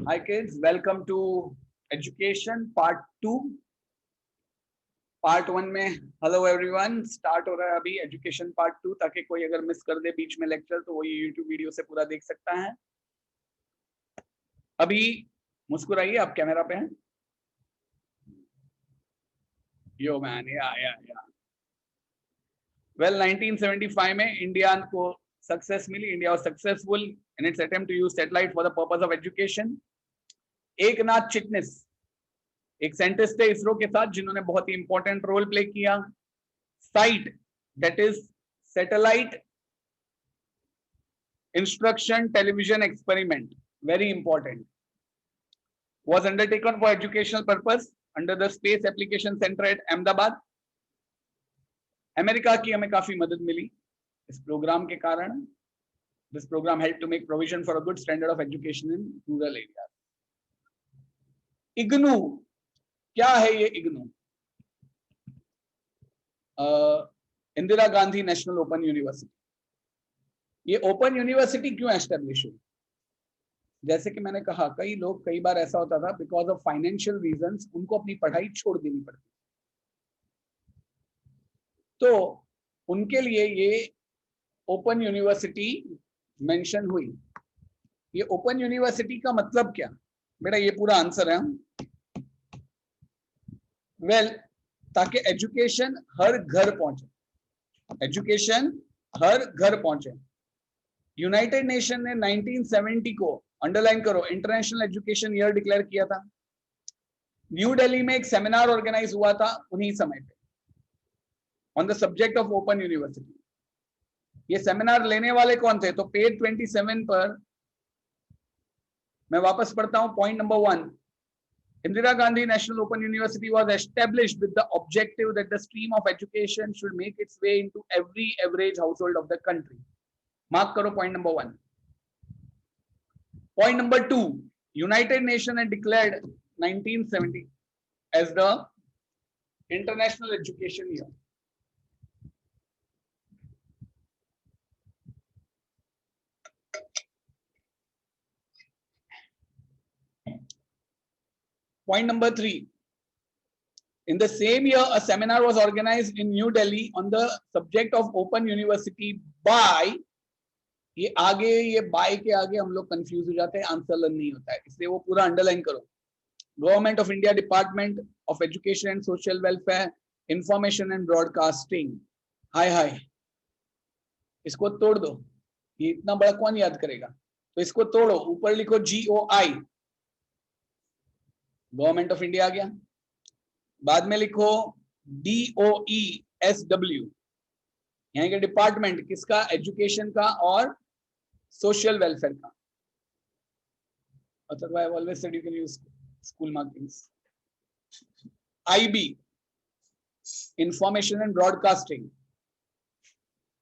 Hi kids, welcome to education part 2. Part 1 में hello everyone start हो रहा है अभी एजुकेशन पार्ट 2, ताकि कोई अगर मिस कर दे बीच में लेक्चर तो वो ये यूट्यूब वीडियो से पूरा देख सकता है। अभी मुस्कुराइए, आप कैमरा पे हैं। यो मैन, या वेल 1975 में इंडिया को सक्सेस मिली। India was successful in its attempt to use satellite for the purpose of education. Eknath Chitnis एक साइंटिस्ट थे इसरो के साथ जिन्होंने बहुत ही इंपॉर्टेंट रोल प्ले किया। SITE, that is satellite instruction television experiment, very important, was undertaken for educational purpose under the Space Application Center at Ahmedabad. America की हमें काफी मदद मिली इस प्रोग्राम के कारण। This program helped to make provision for a good standard of education in rural areas. IGNOU, क्या है ये IGNOU? Indira Gandhi national open university. ये ओपन यूनिवर्सिटी क्यों एस्टेब्लिश हुई? जैसे कि मैंने कहा, कई लोग कई बार ऐसा होता था बिकॉज ऑफ फाइनेंशियल रीजंस उनको अपनी पढ़ाई छोड़ देनी पड़ती, तो उनके लिए ये ओपन यूनिवर्सिटी मेंशन हुई। ये ओपन यूनिवर्सिटी का मतलब क्या? बेटा ये पूरा आंसर है। वेल, ताकि एजुकेशन हर घर पहुंचे, एजुकेशन हर घर पहुंचे। यूनाइटेड नेशन ने 1970 को, अंडरलाइन करो, इंटरनेशनल एजुकेशन ईयर डिक्लेयर किया था। न्यू दिल्ली में एक सेमिनार ऑर्गेनाइज हुआ था उन्हीं समय पे on the subject of open university. ये सेमिनार लेने वाले कौन थे? तो पेज 27 पर मैं वापस पढ़ता हूं। Point number 1, Indira Gandhi National Open University was established with the objective that the stream of education should make its way into every average household of the country. Mark karo point number 1. Point number 2, United Nations had declared 1970 as the International Education Year. Point number 3, in the same year, a seminar was organized in New Delhi on the subject of open university by, ये आगे, ये bye के आगे हम लोग confuse हो जाते हैं, आंसर लर्न नहीं होता है, इसलिए वो पूरा अंडरलाइन करो। Government of India, department of education and social welfare, information and broadcasting. हाय हाय, इसको तोड़ दो, ये इतना बड़ा कौन याद करेगा? तो इसको तोड़ो, ऊपर लिखो GOI, गवर्नमेंट ऑफ इंडिया आ गया। बाद में लिखो DOESW, यहाँ के डिपार्टमेंट किसका? एजुकेशन का और सोशल वेलफेयर का। Otherwise, I've always said you can use school markings. IB, information and broadcasting,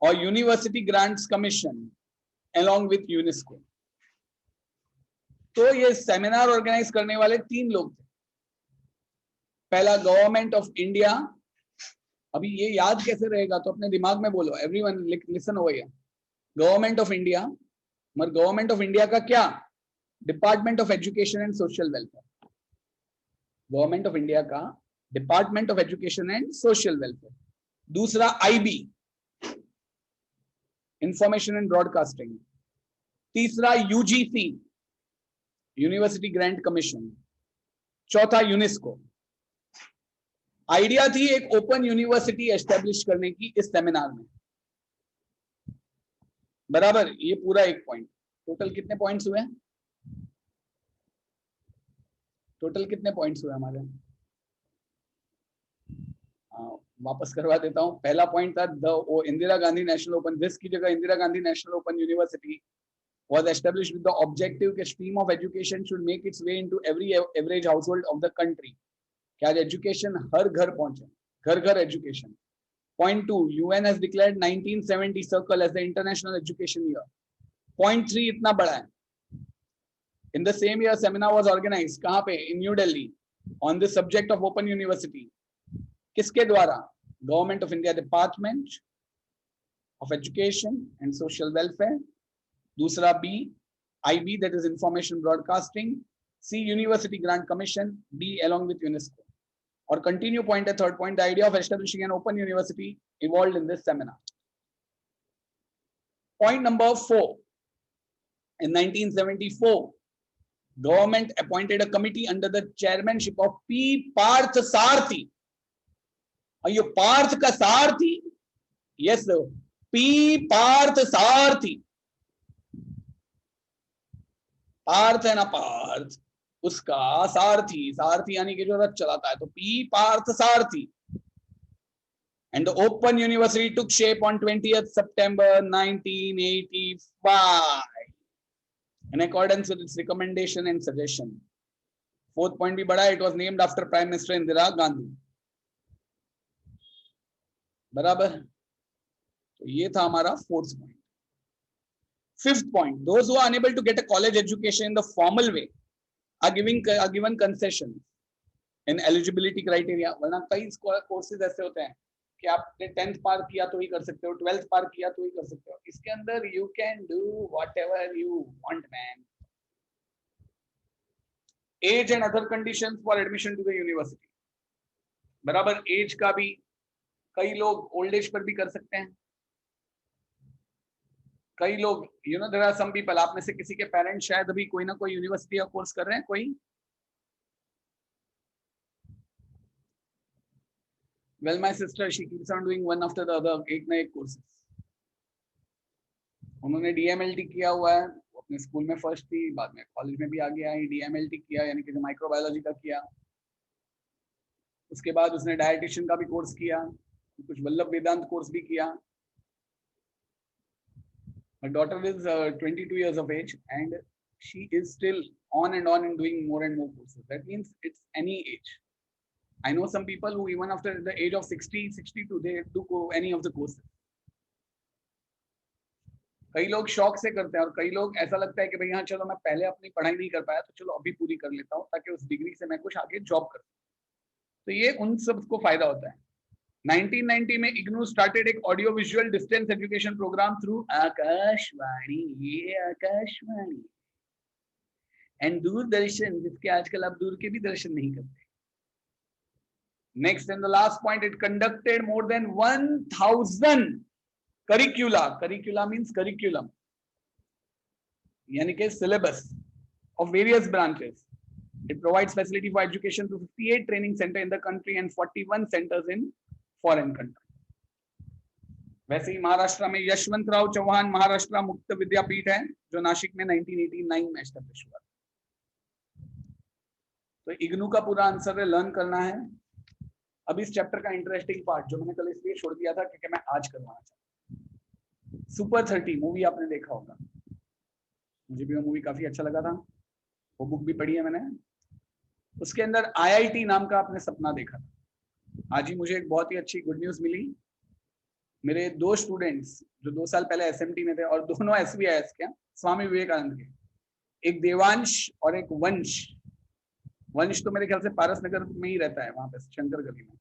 और university grants commission along with UNESCO. तो ये सेमिनार ऑर्गेनाइज करने वाले 3 लोग थे। पहला गवर्नमेंट ऑफ इंडिया। अभी ये याद कैसे रहेगा? तो अपने दिमाग में बोलो, एवरीवन लिसन हो गया। गवर्नमेंट ऑफ इंडिया, मगर गवर्नमेंट ऑफ इंडिया का क्या? Department of education and social welfare. Government of India का department of education and social welfare. दूसरा IB, इंफॉर्मेशन एंड ब्रॉडकास्टिंग। तीसरा UGC, यूनिवर्सिटी ग्रांट कमीशन। चौथा UNESCO. Idea थी एक open university establish करने की इस सेमिनार में, बराबर। ये पूरा एक पॉइंट। टोटल कितने पॉइंट्स हुए? टोटल कितने पॉइंट्स हुए हमारे? वापस करवा देता हूं। पहला पॉइंट था the Indira Gandhi national open, this की जगह Indira Gandhi national open university was established with the objective that stream of education should make its way into every average household of the country, कि आज एजुकेशन हर घर पहुंचे, घर घर education. Point 2, UN has declared 1970 circle as the International Education Year. Point 3 इतना बड़ा है। In the same year, seminar was organized, कहाँ पे? In New Delhi, on the subject of open university. किसके द्वारा? Government of India Department of Education and Social Welfare. दूसरा B, IB, that is information broadcasting. C, University Grant Commission. D, along with UNESCO. Or continue point at third point. The idea of establishing an open university evolved in this seminar. Point number 4. In 1974, government appointed a committee under the chairmanship of P. Parth Sarthi. Are you Parth ka Sarthi? Yes, sir. P. Parth Sarthi. Partha है ना पार्थ, उसका सारथी, सारथी यानी कि जो रथ चलाता है, तो P Partha Sarathi. And the Open University took shape on 20th September 1985 in accordance with its recommendation and suggestion. Fourth point भी बड़ा, it was named after Prime Minister Indira Gandhi. बराबर, तो ये था हमारा fourth point. Fifth point, those who are unable to get a college education in the formal way are given concessions in eligibility criteria. वरना कई courses ऐसे होते हैं कि आपने 10th पार किया तो ही कर सकते हो, 12th पार किया तो ही कर सकते हो. इसके अंदर you can do whatever you want, man. Age and other conditions for admission to the university. बराबर, age का भी कई लोग old age पर भी कर सकते हैं. कई लोग, you know, there are some people, आप में से किसी के पेरेंट्स शायद अभी कोई ना कोई यूनिवर्सिटी का कोर्स कर रहे हैं. कोई? Well, my sister, she keeps on doing one after the other, एक ना एक कोर्सेस. उन्होंने DMLT किया हुआ है, अपने स्कूल में फर्स्ट थी, बाद में कॉलेज में भी आगे आई, DMLT किया यानी कि माइक्रोबायोलॉजी का किया. उसके बाद उसने डायटिशियन का भी कोर्स किया, कुछ वल्लभ वेदांत कोर्स भी किया. My daughter is 22 years of age and she is still on and doing more and more courses. That means it's any age. I know some people who even after the age of 60, 62, they do any of the courses. कई लोग शौक से करते हैं और कई लोग ऐसा लगता है कि भाई हाँ चलो मैं पहले अपनी पढ़ाई नहीं कर पाया तो चलो अभी पूरी कर लेता हूँ ताकि उस डिग्री से मैं कुछ आगे जॉब कर सकूं. तो ये उन सबको फायदा होता है. 1990 में इग्नू स्टार्टेड एक audio visual distance education programme through Akashvani, ये आकाशवाणी एंड दूरदर्शन, जिसके आजकल आप दूर के भी दर्शन नहीं करते. Next and the last point, it conducted more than 1000 करिकुला. करिकुला means curriculum यानी कि syllabus of various branches. It provides facility for education to 58 training centers in the country and 41 centers in foreign countries. वैसे ही महाराष्ट्र में यशवंतराव चौहान महाराष्ट्र मुक्त विद्यापीठ है जो नासिक में 1989 में establish हुआ. तो इग्नू का पूरा आंसर लर्न करना है. अब इस चैप्टर का इंटरेस्टिंग पार्ट जो मैंने कल इसलिए छोड़ दिया था क्योंकि मैं आज करवाना चाहता हूँ. सुपर 30 मूवी आपने देखा होगा, मुझे भी वो मूवी काफी अच्छा लगा था, वो बुक भी पढ़ी है मैंने. उसके अंदर IIT नाम का आपने सपना देखा था. आज ही मुझे एक बहुत ही अच्छी गुड न्यूज मिली. मेरे 2 स्टूडेंट्स जो 2 साल पहले SMT में थे और दोनों SVIS के, स्वामी विवेकानंद के, एक देवांश और एक वंश. वंश तो मेरे ख्याल से पारस नगर में ही रहता है, वहां पे शंकर गली में.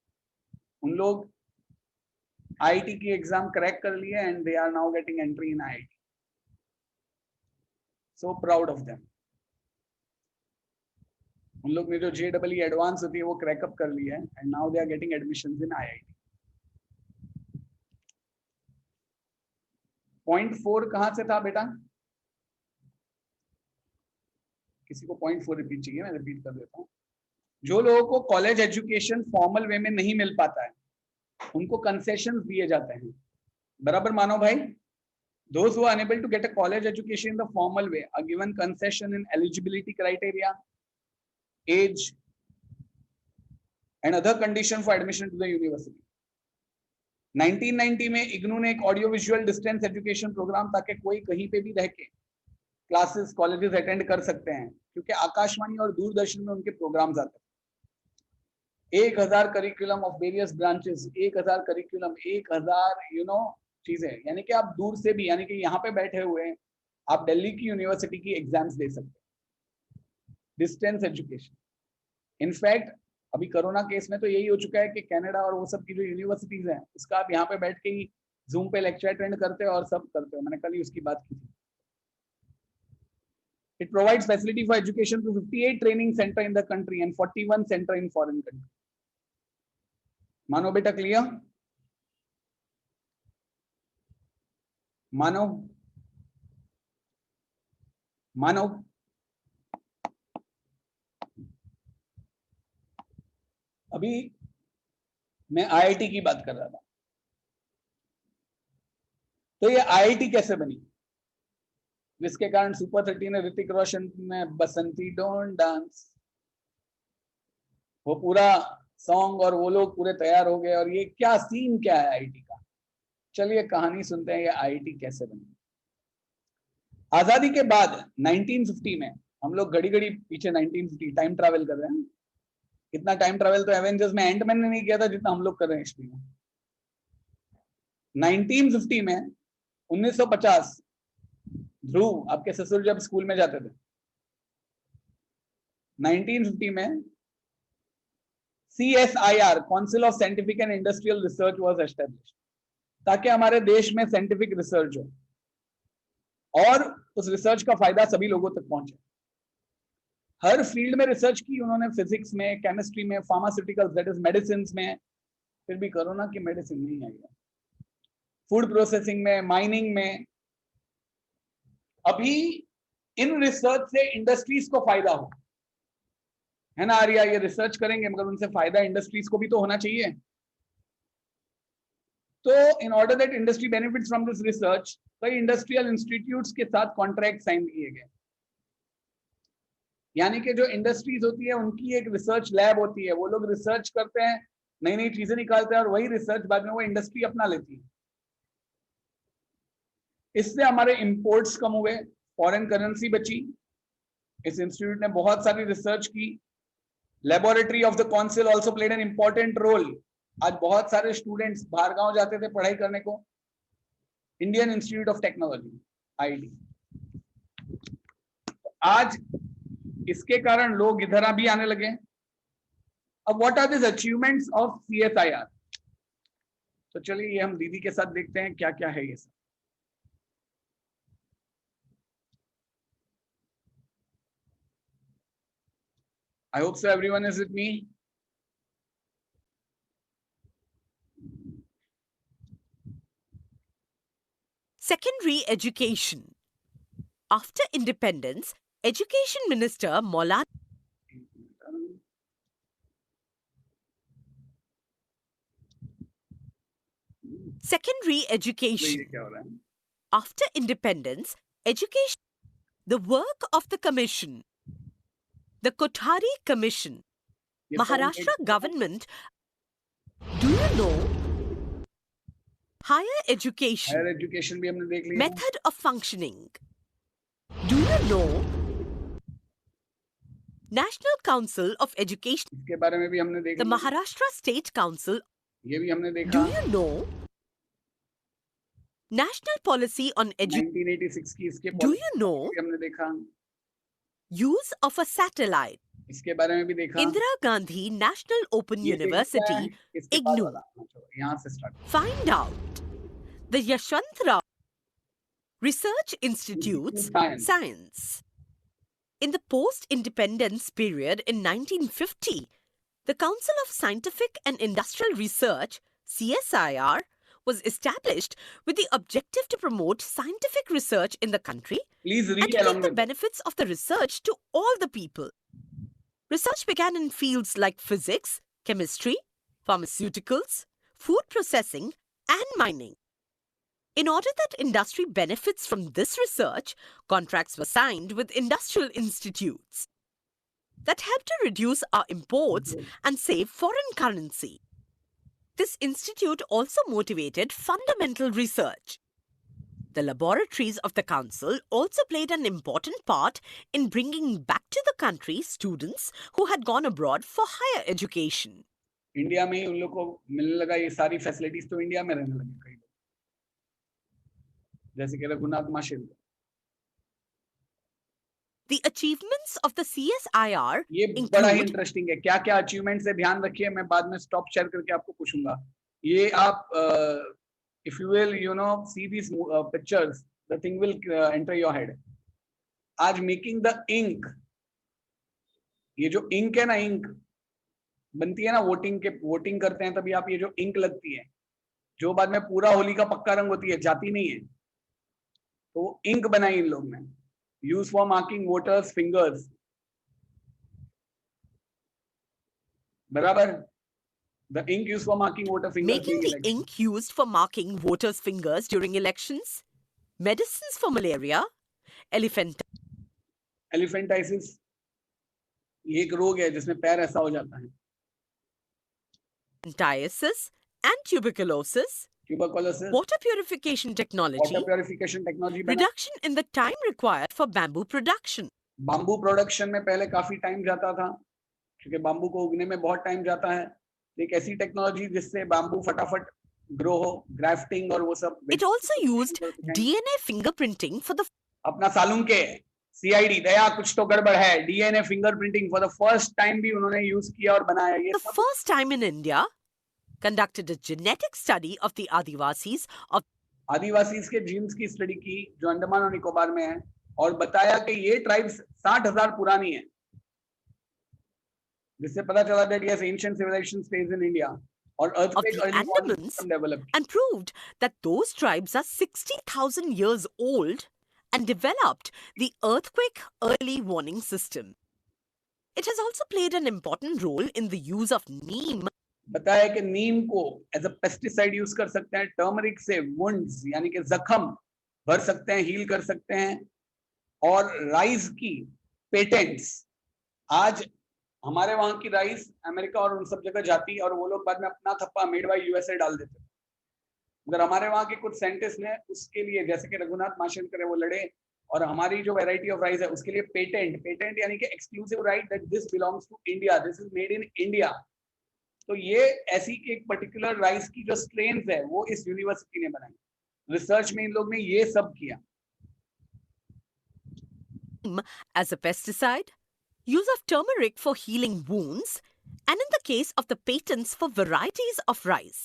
उन लोग IIT की एग्जाम क्रैक कर लिए and they are now getting entry in IIT. So proud of them. उन लोग ने जो JEE एडवांस होती है वो क्रैकअप कर लिया है and now they are getting admissions in IIT. Point 4 कहां से था बेटा? किसी को पॉइंट 4 रिपीट चाहिए, मैं रिपीट कर देता हूं. जो लोगों को कॉलेज एजुकेशन फॉर्मल वे में नहीं मिल पाता है उनको कंसेशंस दिए जाते हैं. बराबर मानो भाई. Those who are unable to get a college education in the formal way are given concession in eligibility criteria, age and other conditions for admission to the university. 1990 में इग्नू ने एक audio visual distance education programme ताकि कोई कहीं पे भी रह के क्लासेस कॉलेजेस अटेंड कर सकते हैं क्योंकि आकाशवाणी और दूरदर्शन में उनके प्रोग्राम्स आते हैं. 1000 curriculum of various branches, 1000 curriculum, 1000 चीजें, यानी कि आप दूर से भी, यानी कि यहाँ पे बैठे हुए आप दिल्ली की यूनिवर्सिटी की एग्जाम्स दे सकते हैं. Distance education. इनफैक्ट अभी कोरोना केस में तो यही हो चुका है कि कनाडा और वो सब की जो यूनिवर्सिटीज हैं उसका आप यहाँ पे बैठ के ही जूम पे लेक्चर अटेंड करते हो और सब करते हो. मैंने कल ही उसकी बात की थी. It provides facility for education to 58 training center in the country and 41 center in foreign country. मानो बेटा क्लियर? मानो मानो अभी मैं आईआईटी की बात कर रहा था, तो ये आईआईटी कैसे बनी, जिसके कारण सुपर 30 ने ऋतिक रोशन में बसंती डोंट डांस, वो पूरा सॉन्ग और वो लोग पूरे तैयार हो गए, और ये क्या सीन क्या है आईआईटी का। चलिए कहानी सुनते हैं, ये आईआईटी कैसे बनी। आजादी के बाद 1950 में हम लोग घड़ी घड़ी पीछे 1950 टाइम ट्रैवल कर रहे हैं। इतना टाइम ट्रैवल तो एवेंजर्स में एंटमैन ने नहीं किया था जितना हम लोग कर रहे हैं हिस्ट्री में। 1950 में 1950 ध्रुव आपके ससुर जब स्कूल में जाते थे, 1950 में CSIR council of scientific and industrial research was established, ताकि हमारे देश में साइंटिफिक रिसर्च हो और उस रिसर्च का फायदा सभी लोगों तक पहुंचे। हर फील्ड में रिसर्च की उन्होंने, फिजिक्स में, केमिस्ट्री में, फार्मास्यूटिकल्स दैट इज मेडिसिन में, फिर भी कोरोना की मेडिसिन नहीं आई है, फूड प्रोसेसिंग में, माइनिंग में। अभी इन रिसर्च से इंडस्ट्रीज को फायदा हो, है ना आर्या? ये रिसर्च करेंगे मगर उनसे फायदा इंडस्ट्रीज को भी तो होना चाहिए। तो in order that industry benefits from this research, कई इंडस्ट्रियल इंस्टीट्यूट्स के साथ कॉन्ट्रैक्ट साइन किए गए। यानी कि जो इंडस्ट्रीज होती है उनकी एक रिसर्च लैब होती है, वो लोग रिसर्च करते हैं, नई नई चीजें निकालते हैं और वही रिसर्च बाद में वो इंडस्ट्री अपना लेती है। इससे हमारे इंपोर्ट्स कम हुए, फॉरेन करेंसी बची। इस इंस्टीट्यूट ने बहुत सारी रिसर्च की। Laboratory of the council also played an important role. आज बहुत सारे स्टूडेंट्स बाहर गांव जाते थे पढ़ाई करने को। Indian institute of technology IT, आज इसके कारण लोग इधर भी आने लगे। अब what are this achievements of CSIR? तो चलिए ये हम दीदी के साथ देखते हैं क्या क्या है ये सब। I hope so everyone is with me. Secondary education. After independence, Education Minister Maulana Secondary education. After independence, education. The work of the commission. The Kothari Commission. Maharashtra government. Do you know? Higher education. Higher education भी हमने देख लिया। Method of functioning. Do you know? National Council of Education. इसके बारे में भी हमने देखा। The Maharashtra State Council. ये भी हमने देखा। Do you know? National Policy on Education. 1986 की इसके Do you know? हमने देखा। Use of a satellite. इसके बारे में भी देखा। Indira Gandhi National Open University, IGNOU. यहाँ से start. Find out the Yashwantrao Research Institutes Science. In the post-independence period in 1950, the Council of Scientific and Industrial Research, CSIR, was established with the objective to promote scientific research in the country and to take the benefits of the research to all the people. Research began in fields like physics, chemistry, pharmaceuticals, food processing, and mining. In order that industry benefits from this research, contracts were signed with industrial institutes that helped to reduce our imports and save foreign currency. This institute also motivated fundamental research. The laboratories of the council also played an important part in bringing back to the country students who had gone abroad for higher education. India में ही उन लोग को मिलने लगा ये सारी facilities, तो India में रहने लगे कई लोग, जैसे कि Raghunath माशिल। The achievements of the CSIR ये बड़ा ही इंटरेस्टिंग है। क्या क्या अचीवमेंट्स है ध्यान रखिए, मैं बाद में स्टॉप शेयर करके आपको पूछूंगा। ये आप if you will see these pictures, the thing will enter your head. आज मेकिंग द इंक, ये जो इंक है ना, इंक बनती है ना वोटिंग करते हैं तभी आप ये जो इंक लगती है, जो बाद में पूरा होली का पक्का रंग होती है, जाती नहीं है, तो इंक बनाई इन लोग ने, use for marking voters fingers, बराबर। The ink use for marking voter fingers Making the ink used for marking voters' fingers during elections, medicines for malaria, elephantiasis, ये एक रोग है जिसमें पैर ऐसा हो जाता है, elephantiasis, and tuberculosis, tuberculosis, water purification technology, water purification technology बना, reduction in the time required for bamboo production. Bamboo production में पहले काफी टाइम जाता था, क्योंकि बाम्बू को उगने में बहुत टाइम जाता है, एक ऐसी टेक्नोलॉजी जिससे बाम्बू फटाफट ग्रो हो, ग्राफ्टिंग और वो सब। It also used DNA fingerprinting for the अपना सालुंग के सीआईडी दया कुछ तो गड़बड़ है, DNA fingerprinting for the first time भी उन्होंने यूज किया और बनाया, ये सब first time in India, conducted a genetic study of the Adivasis of आदिवासी के जीन्स की स्टडी की जो अंडमान और निकोबार में है, और बताया कि ये ट्राइब्स 60,000 पुरानी है, जिससे पता चला that yes, ancient civilization stays in India, और earthquake the early modern Andamans system developed. and proved that those tribes are 60,000 years old and developed the earthquake early warning system. It has also played an important role in the use of neem. बताया कि नीम को as a pesticide use कर सकते हैं, turmeric से wounds यानी कि जख्म भर सकते हैं, हील कर सकते हैं, और राइस की पेटेंट्स, आज हमारे वहां की राइस अमेरिका और उन सब जगह जाती है और वो लोग बाद में अपना थप्पा मेड बाय यूएसए डाल देते हैं, मगर हमारे वहां के कुछ साइंटिस्ट ने उसके लिए, जैसे कि रघुनाथ माशेलकर है, वो लड़े और हमारी जो वैरायटी ऑफ राइस है उसके लिए पेटेंट यानी कि exclusive right that this belongs to India, this is made in India. तो ये ऐसी एक पर्टिकुलर राइस की जो स्ट्रेन्स है वो इस यूनिवर्सिटी ने बनाई, रिसर्च में इन लोग ने ये सब किया। As a pesticide, use of turmeric for healing wounds, and in the case of the patents for varieties of rice.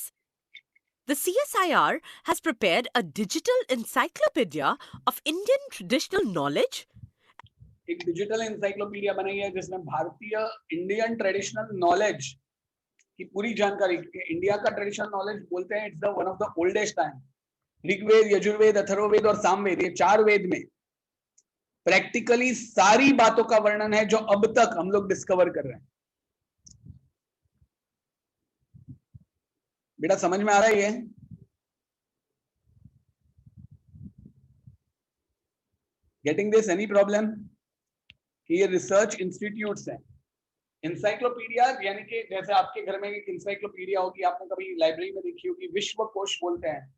The CSIR has prepared a digital encyclopedia of Indian traditional knowledge. एक digital encyclopedia बनाई है जिसमें भारतीय Indian traditional knowledge की पूरी जानकारी, India का traditional knowledge बोलते हैं it's the one of the oldest time, Rigveda, Yajurveda, Atharvaveda और सामवेद, ये 4 वेद में प्रैक्टिकली सारी बातों का वर्णन है जो अब तक हम लोग डिस्कवर कर रहे हैं। बेटा समझ में आ रहा है ये? Getting this, any problem? कि ये रिसर्च इंस्टीट्यूट्स हैं। इंसाइक्लोपीडिया यानी कि जैसे आपके घर में एक इंसाइक्लोपीडिया होगी, आपने कभी लाइब्रेरी में देखी होगी, विश्व कोश बोलते हैं,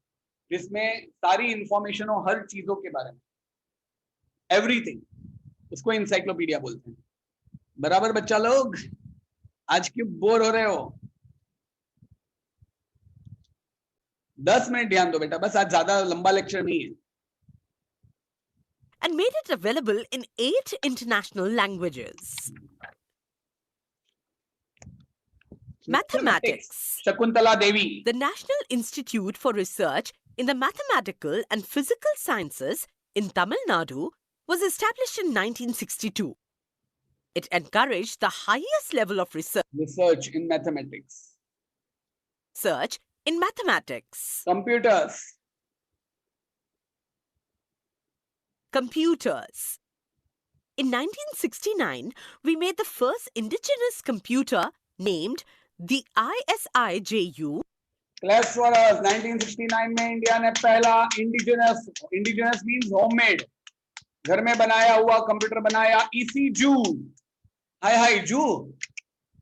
जिसमें सारी इंफॉर्मेशन हो हर चीजों के बारे में, एवरीथिंग, उसको इंसाइक्लोपीडिया बोलते हैं। बराबर बच्चा लोग? आज क्यों बोर हो रहे हो? 10 मिनट ध्यान दो बेटा, बस आज ज्यादा लंबा लेक्चर नहीं है। And made it available in 8 international languages. Mathematics. Shakuntala Devi. The National Institute for Research in the Mathematical and Physical Sciences in Tamil Nadu was established in 1962. It encouraged the highest level of research in mathematics. Research in mathematics. Computers. In 1969, we made the first indigenous computer named the ISIJU. Claps for us. 1969 में India ने पहला indigenous means homemade, घर में बनाया हुआ computer बनाया, ECJU, हाय जू,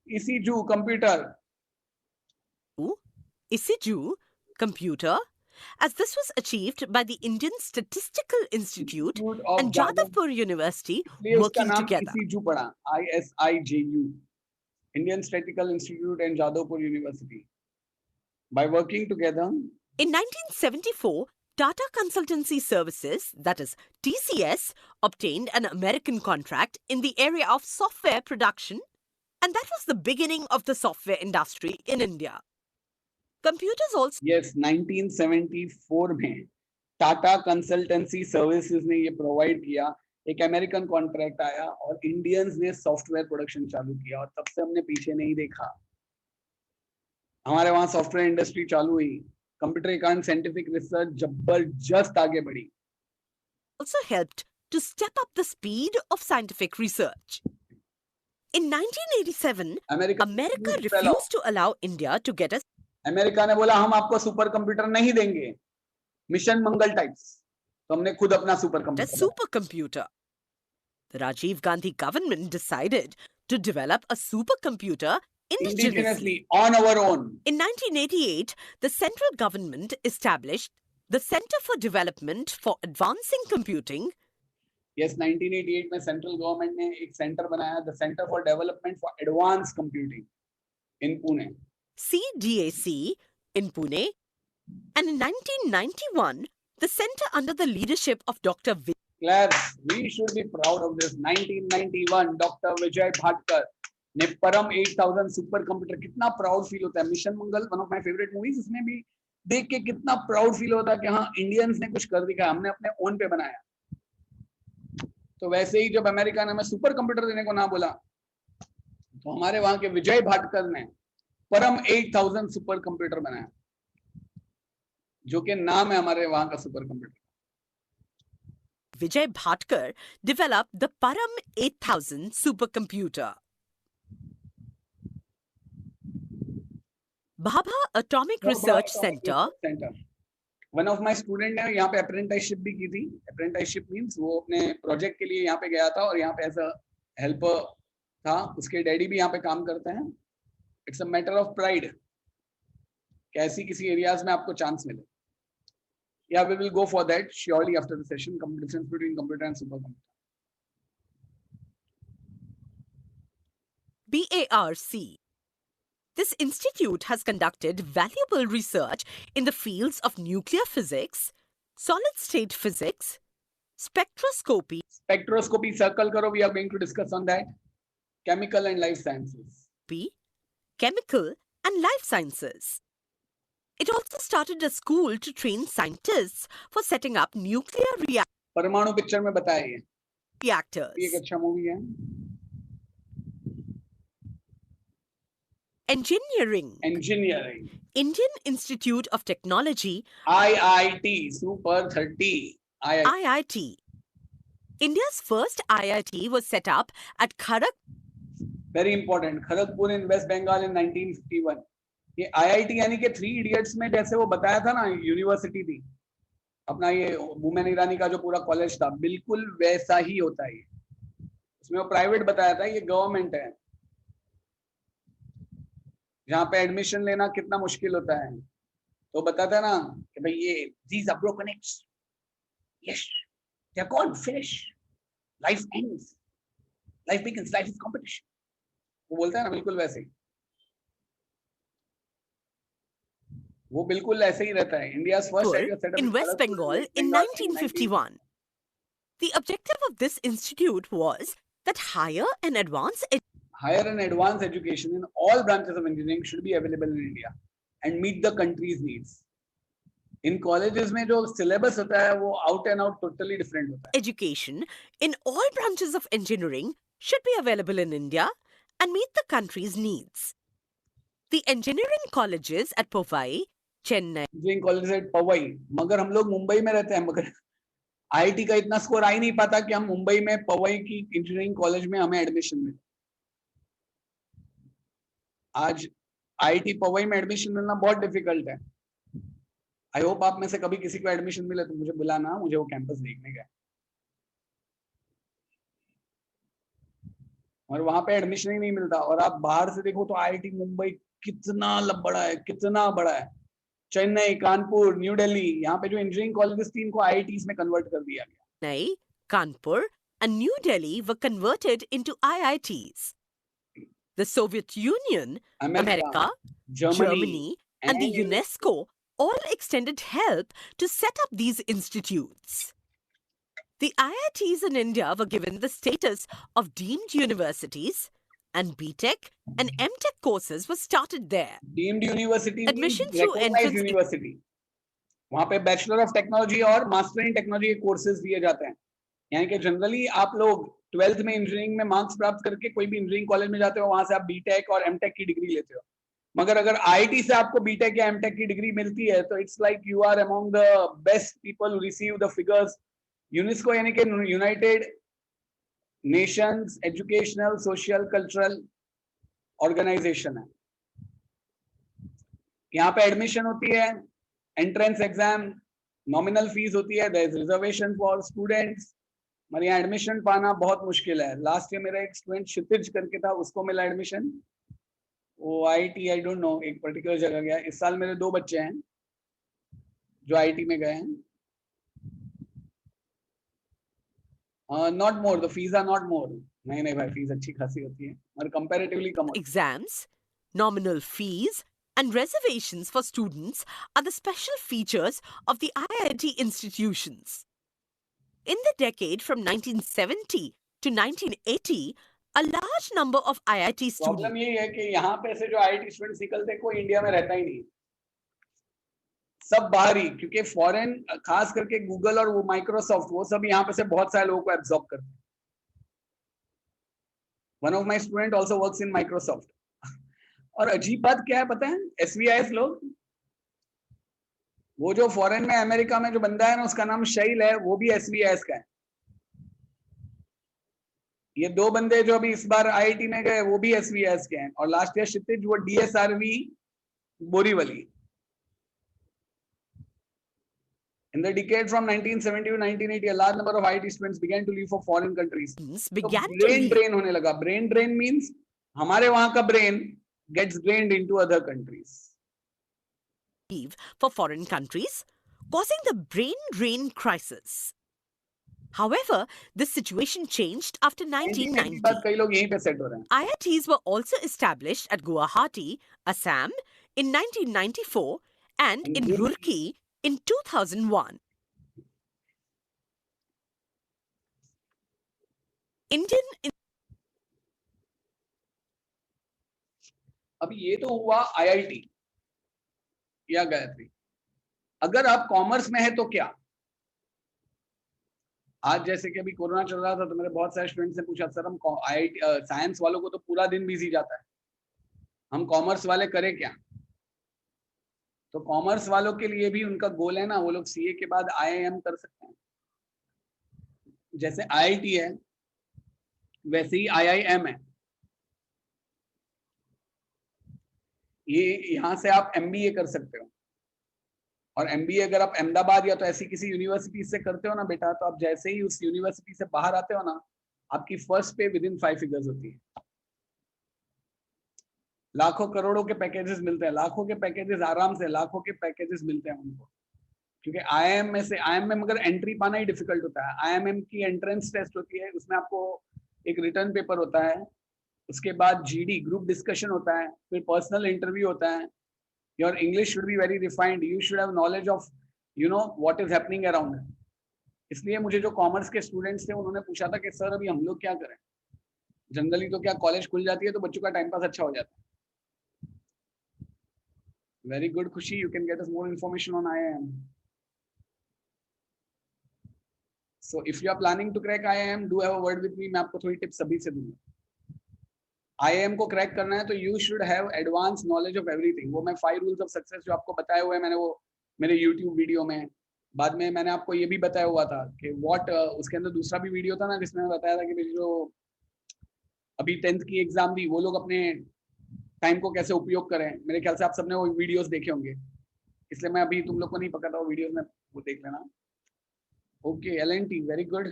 ECJU computer, ECJU computer, as this was achieved by the Indian Statistical Institute and Jadavpur University working together. ECJU पढ़ा, ISIJU, Indian Statistical Institute and Jadavpur University. By working together. In 1974, Tata Consultancy Services, that is TCS, obtained an American contract in the area of software production, and that was the beginning of the software industry in India. Computers also. Yes, 1974 में Tata consultancy services ने ये provide किया एक American contract आया और Indians ने software production चालू किया और तब से हमने पीछे नहीं देखा। हमारे वहां सॉफ्टवेयर इंडस्ट्री चालू हुई, कंप्यूटर एंड साइंटिफिक रिसर्च जबरदस्त आगे बढ़ी। Also helped to step up the speed of scientific research. In 1987, America refused to allow India to get a America ने बोला हम आपको सुपर कंप्यूटर नहीं देंगे, मिशन मंगल टाइप्स, तो हमने खुद अपना super computer supercomputer. The Rajiv Gandhi government decided to develop a supercomputer indigenously on our own. In 1988, the central government established the Center for Development for Advancing Computing. Yes, 1988 में central government ने एक centre बनाया, the centre for development for advance computing in Pune, CDAC in Pune. And in 1991, the center under the leadership of Dr. Claps, we should be proud of this. 1991, Dr. Vijay Bhatkar ने परम 8000 super computer, कितना proud feel होता है। Mission Mangal one of my favourite movies, उसमें भी देख के कितना प्राउड फील होता है कि हाँ इंडियंस ने कुछ कर दिखाया, हमने अपने ओन पे बनाया। तो वैसे ही जब अमेरिका ने हमें सुपर कंप्यूटर देने को ना बोला, तो हमारे वहां के विजय भाटकर ने परम 8000 सुपर कंप्यूटर बनाया, जो कि नाम है हमारे वहां का super computer. Vijay Bhatkar developed the Param 8000 supercomputer. Bhabha Atomic Research Center. One of my student ने यहाँ पे अप्रेंटिसशिप भी की थी। अप्रेंटिसशिप मींस वो अपने प्रोजेक्ट के लिए यहाँ पे गया था और यहाँ पे एज अ हेल्पर था। उसके डैडी भी यहाँ पे काम करते हैं। It's a matter of pride कि ऐसी किसी एरियाज में आपको चांस मिले। Yeah, we will go for that surely after the session. Competitions between computer and supercomputer. BARC. This institute has conducted valuable research in the fields of nuclear physics, solid-state physics, spectroscopy. Spectroscopy, circle karo, we are going to discuss on that. Chemical and life sciences. Chemical and life sciences. It also started a school to train scientists for setting up nuclear परमाणु picture में बताया ये reactors. ये एक अच्छा movie है। Engineering. Indian Institute of Technology. IIT, Super 30. IIT. India's first IIT was set up at Kharagpur. Very important. Kharagpur in West Bengal in 1951. ये IIT यानी कि 3 Idiots में जैसे वो बताया था ना, यूनिवर्सिटी थी अपना, ये वुमेन ईरानी का जो पूरा कॉलेज था, बिल्कुल वैसा ही होता है। उसमें वो प्राइवेट बताया था, ये गवर्नमेंट है। जहाँ पे एडमिशन लेना कितना मुश्किल होता है, तो बताता है ना कि भाई ये these are broken eggs, yes they are gone, finish, life ends, life begins, life is competition, वो बोलता है ना, बिल्कुल वैसे ही, वो बिल्कुल ऐसे ही रहता है। India's first setup in West Bengal in 1951. The objective of this institute was that higher and advanced education in all branches of engineering should be available in India and meet the country's needs. In colleges में जो syllabus होता है वो out and out totally different होता है। Education in all branches of engineering should be available in India and meet the country's needs. The engineering colleges at Powai, Chennai. Engineering colleges at Powai, मगर हम लोग मुंबई में रहते हैं, मगर IIT का इतना स्कोर आ ही नहीं पाता कि हम मुंबई में पवई की इंजीनियरिंग कॉलेज में हमें एडमिशन मिले। आज IIT पवई में एडमिशन मिलना बहुत डिफिकल्ट है। आई होप आप में से कभी किसी को एडमिशन मिले तो मुझे बुलाना, मुझे वो कैंपस देखने का। और वहां पे एडमिशन ही नहीं मिलता, और आप बाहर से देखो तो IIT मुंबई कितना बड़ा है, कितना बड़ा है। चेन्नई, कानपुर, न्यू दिल्ली, यहाँ पे जो इंजीनियरिंग कॉलेजेस थी इनको IITs में कन्वर्ट कर दिया गया। Chennai, Kanpur and New Delhi were converted into IITs. The Soviet Union, America, Germany and the UNESCO all extended help to set up these institutes. The IITs in India were given the status of deemed universities, and BTech and MTech courses were started there. Deemed university, admission through entrance university. वहाँ पे bachelor of technology और master in technology के courses दिए जाते हैं। यानी कि generally आप लोग 12th में इंजीनियरिंग में मार्क्स प्राप्त करके कोई भी इंजीनियरिंग कॉलेज में जाते हो, वहां से आप बीटेक और एमटेक की डिग्री लेते हो। मगर अगर आईआईटी से आपको बीटेक या एमटेक की डिग्री मिलती है तो it's like you are among the best people who receive the figures. UNESCO यानी कि united nations educational social cultural organisation है। यहाँ पे एडमिशन होती है, एंट्रेंस एग्जाम, नॉमिनल फीस होती है, there is reservation for students. मगर यहाँ एडमिशन पाना बहुत मुश्किल है। लास्ट ईयर मेरा एक स्टूडेंट क्षितिज करके था, उसको मिला एडमिशन, वो आईटी आई डोंट नो एक पर्टिकुलर जगह गया। इस साल मेरे 2 बच्चे हैं जो आईटी में गए हैं। Not more, the fees are not more. नहीं नहीं भाई, फीस अच्छी खासी होती है और कंपैरेटिवली कम होती है। Exams, nominal fees, and reservations for students are the special features of the IIT institutions. In the decade from 1970 to 1980, a large number of IIT students. Problem यही है कि यहाँ पे से जो आईआईटी स्टूडेंट्स निकलते हैं, कोई इंडिया में रहता ही नहीं, सब बाहर ही। क्योंकि फॉरेन खास करके गूगल और वो माइक्रोसॉफ्ट, वो सब यहाँ पे से बहुत सारे लोगों को एब्जॉर्ब करते हैं। One of my student also works in Microsoft. और अजीब बात क्या है पता है, एसवीआईएस लोग, वो जो फॉरेन में अमेरिका में जो बंदा है ना, उसका नाम शैल है, वो भी एसवीआईएस का है। ये 2 बंदे जो अभी इस बार आईआईटी में गए, वो भी एसवीआईएस के हैं। और लास्ट ईयर क्षितिज, वो DSRV Borivali. In the decade from 1970 to 1980, a large number of IT students began to leave for foreign countries. Began तो brain drain होने लगा। Brain drain means हमारे वहां का brain gets drained into other countries. leave for foreign countries, causing the brain drain crisis. However, this situation changed after 1990. बाद कई लोग यहीं पे सेट हो रहे हैं। IITs were also established at Guwahati, Assam in 1994 and in Roorkee in 2001. अभी ये तो हुआ आईआईटी या गायत्री। अगर आप कॉमर्स में है तो क्या? आज जैसे कि अभी कोरोना चल रहा था तो मेरे बहुत सारे स्टूडेंट्स ने पूछा, सर हम आईआईटी साइंस वालों को तो पूरा दिन बिजी जाता है, हम कॉमर्स वाले करें क्या? तो कॉमर्स वालों के लिए भी उनका गोल है ना, वो लोग सीए के बाद आईआईएम कर सकते हैं। जैसे आईआईटी है वैसे ही आईआईएम है। ये यहाँ से आप एमबीए कर सकते हो, और एमबीए अगर आप अहमदाबाद या तो ऐसी किसी यूनिवर्सिटी से करते हो ना बेटा, तो आप जैसे ही उस यूनिवर्सिटी से बाहर आते हो ना, आपकी फर्स्ट पे विदिन 5 फिगर्स होती है। लाखों करोड़ों के पैकेजेस मिलते हैं, लाखों के पैकेजेस, आराम से लाखों के पैकेजेस मिलते हैं उनको। क्योंकि आईआईएम में से, आईआईएम में मगर एंट्री पाना ही डिफिकल्ट होता है। आईआईएम की एंट्रेंस टेस्ट होती है, उसमें आपको एक रिटर्न पेपर होता है, उसके बाद जीडी ग्रुप डिस्कशन होता है, फिर पर्सनल इंटरव्यू होता है। Your English should be very refined, you should have knowledge of you know what is happening around. इसलिए मुझे जो कॉमर्स के स्टूडेंट्स थे उन्होंने पूछा था कि सर अभी हम लोग क्या करें? जनरली तो क्या कॉलेज खुल जाती है तो बच्चों का टाइम पास अच्छा हो जाता है। वेरी गुड खुशी, you can get us more information on IIM. So if you are planning to crack IIM, do have a word with me. मैं आपको थोड़ी टिप्स अभी से दूंगा। IIM को क्रैक करना है तो you should have advanced knowledge of everything। वो मैं 5 rules of success जो आपको बताए हुए हैं मैंने, वो मेरे YouTube वीडियो में, बाद में मैंने आपको ये भी बताया हुआ था कि what उसके अंदर दूसरा भी वीडियो था ना, जिसमें मैं बताया था कि मेरी जो अभी 10th की एग्जाम दी, वो लोग अपने टाइम को कैसे उपयोग करें। मेरे ख्याल से आप सबने वो वीडियोस देखे होंगे, इसलिए मैं अभी तुम लोग को नहीं पकड़ता, वो वीडियोस में वो देख लेना। Okay, L&T, very good.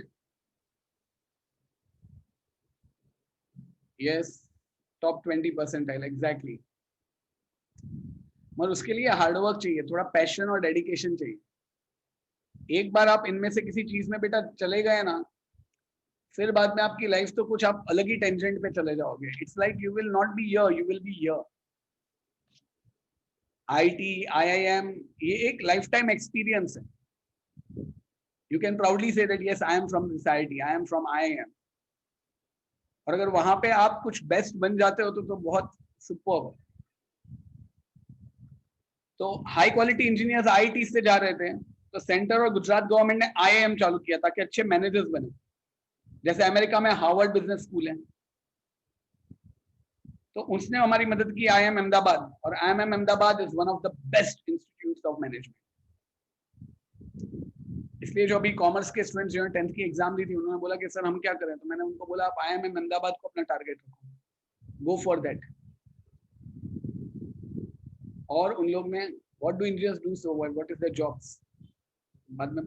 Yes, top 20 percentile, exactly. मगर उसके लिए हार्डवर्क चाहिए, थोड़ा पैशन और डेडिकेशन चाहिए। एक बार आप इनमें से किसी चीज में बेटा चले गए ना, फिर बाद में आपकी लाइफ तो कुछ आप अलग ही टेंजेंट पे चले जाओगे। It's like you will not be here, you will be here. IT, IIM, ये एक लाइफ टाइम एक्सपीरियंस है। You can proudly say that yes, I am from this IIT, I am from IIM। और अगर वहां पे आप कुछ best बन जाते हो तो बहुत सुपर्ब। तो हाई क्वालिटी इंजीनियर्स आईआईटी से जा रहे थे, तो सेंटर और गुजरात गवर्नमेंट ने आईआईएम चालू किया ताकि अच्छे मैनेजर्स बने। जैसे अमेरिका में हार्वर्ड बिजनेस स्कूल है, तो उसने हमारी मदद की IIM अहमदाबाद, और IIM Ahmedabad is one of the best institutes of management. इसलिए जो अभी कॉमर्स के स्टूडेंट्स जो 10th की एग्जाम दी थी, उन्होंने बोला कि सर हम क्या करें, तो मैंने उनको बोला आप IIM अहमदाबाद को अपना टारगेट रखो, गो फॉर दैट। और उन लोग ने what do engineers do, so what is their jobs, बाद में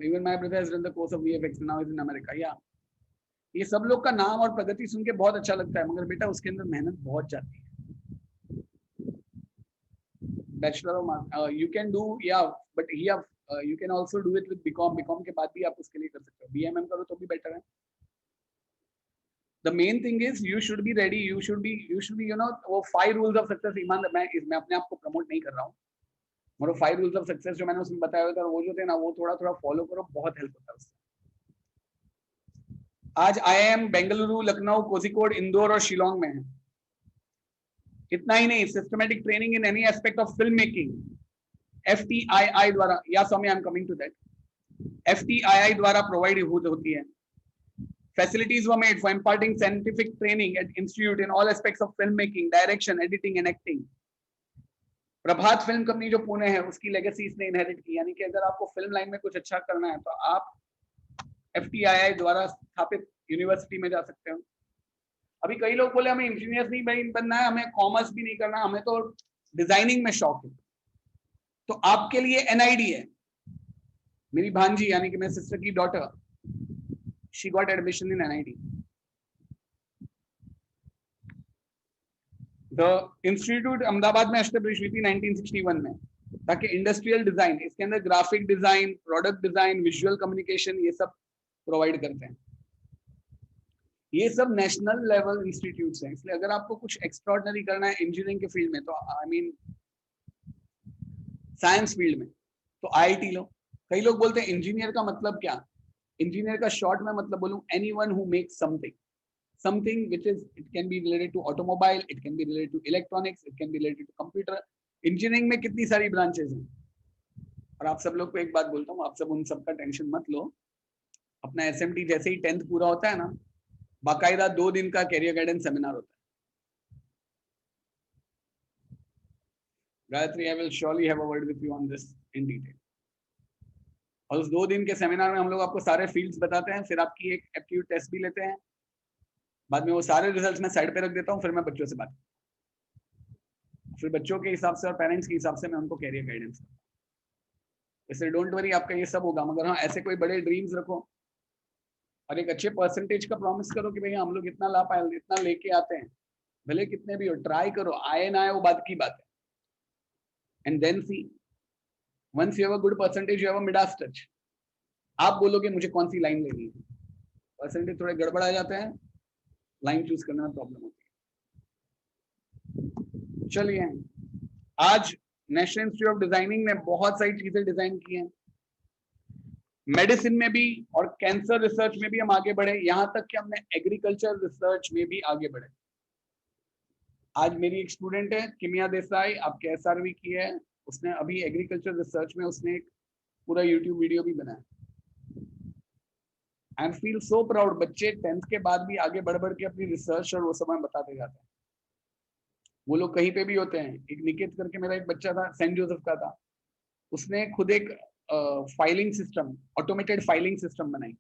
even my brother has done the course of VFX, now is in America. या ये सब लोग का नाम और प्रगति सुन के बहुत अच्छा लगता है, मगर बेटा उसके अंदर मेहनत बहुत जाती है। बैचलर यू कैन डू, या but you can also do it with BCom के बाद भी आप उसके लिए कर सकते हो, BMM करो तो भी बेटर है। The main thing is you should be ready, you should be वो 5 rules of success, ईमान मैं अपने आप को प्रमोट नहीं कर रहा हूँ, मगर 5 rules of success जो मैंने उसमें बताया था, वो जो थे ना, वो थोड़ा थोड़ा फॉलो करो, बहुत हेल्प होता है उससे। आज IIM बेंगलुरु, लखनऊ, कोझिकोड, इंदौर और शिलोंग में है। इतना ही नहीं, systematic training in any aspect of film making FTII द्वारा, या Swami I am coming to that, FTII द्वारा प्रोवाइड होती है। Facilities were made for imparting scientific training at institute in all aspects of filmmaking, direction, editing and acting. Prabhat film company जो पुणे है, उसकी legacy इसने inherit की, यानी कि अगर आपको फिल्म लाइन में कुछ अच्छा करना है तो आप FTII द्वारा स्थापित यूनिवर्सिटी में जा सकते हो। अभी कई लोग बोले हमें इंजीनियर नहीं बनना है, हमें कॉमर्स भी नहीं करना, हमें तो डिजाइनिंग में शौक है, तो आपके लिए NID है। मेरी भांजी यानी कि मेरे सिस्टर की daughter, she got admission in NID. The institute Ahmedabad में एस्टेब्लिश हुई थी 1961 में, ताकि इंडस्ट्रियल डिजाइन, इसके अंदर graphic design, product design, visual communication, ये सब प्रोवाइड करते हैं। ये सब नेशनल लेवल इंस्टीट्यूट्स हैं, इसलिए अगर आपको कुछ एक्स्ट्राऑर्डिनरी करना है इंजीनियरिंग के फील्ड में, तो आई मीन साइंस फील्ड में, तो IIT लो। कई लोग बोलते हैं इंजीनियर का मतलब क्या, इंजीनियर का शॉर्ट में मतलब बोलूं, anyone who makes something which is, it can be related to automobile, it can be related to electronics, it can be related to computer। Engineering में कितनी सारी ब्रांचेस हैं, और आप सब लोग को एक बात बोलता हूँ, आप सब उन सब का टेंशन मत लो। अपना SMT जैसे ही 10th पूरा होता है ना, बाकायदा 2 दिन का कैरियर गाइडेंस सेमिनार होता है। Gayatri, I will surely have a word with you on this in detail. और उस 2 दिन के सेमिनार में हम लोग आपको सारे फील्ड्स बताते हैं, फिर आपकी एक एप्टीट्यूड टेस्ट भी लेते हैं, बाद में वो सारे रिजल्ट्स मैं साइड पे रख देता हूँ, फिर मैं बच्चों से बात, फिर बच्चों के हिसाब से और पेरेंट्स के हिसाब से मैं उनको कैरियर गाइडेंस करता हूँ। इसलिए डोंट वरी, आपका ये सब होगा, मगर हाँ ऐसे कोई बड़े ड्रीम्स रखो और एक अच्छे परसेंटेज का प्रॉमिस करो कि भैया हम लोग इतना ला पाए, इतना लेके आते हैं, भले कितने भी हो, ट्राई करो, आए ना आए वो बात की बात है। And then see, once you have a good percentage, you have a Midas touch. आप बोलोगे मुझे कौन सी लाइन लेनी है, परसेंटेज थोड़े गड़बड़ आ जाते हैं, लाइन चूज करने में प्रॉब्लम होती है। चलिए, आज नेशनल इंस्टीट्यूट ऑफ डिजाइनिंग ने बहुत सारी चीजें डिजाइन की हैं, मेडिसिन में भी और कैंसर रिसर्च में भी हम आगे बढ़े, यहां तक कि हमने एग्रीकल्चर रिसर्च में भी आगे बढ़े। आज मेरी एक स्टूडेंट है किमिया देसाई, आपके SRV की है, उसने अभी एग्रीकल्चर रिसर्च में उसने एक पूरा YouTube वीडियो भी बनाया। आई फील सो प्राउड, बच्चे 10th के बाद भी आगे बढ़ बढ़ के अपनी रिसर्च और वो सब हमें बताते जाते हैं। वो लोग कहीं पे भी होते हैं। एक निकेत करके मेरा एक बच्चा था, सेंट जोसेफ का था, उसने खुद एक filing system, automated filing system बनाई,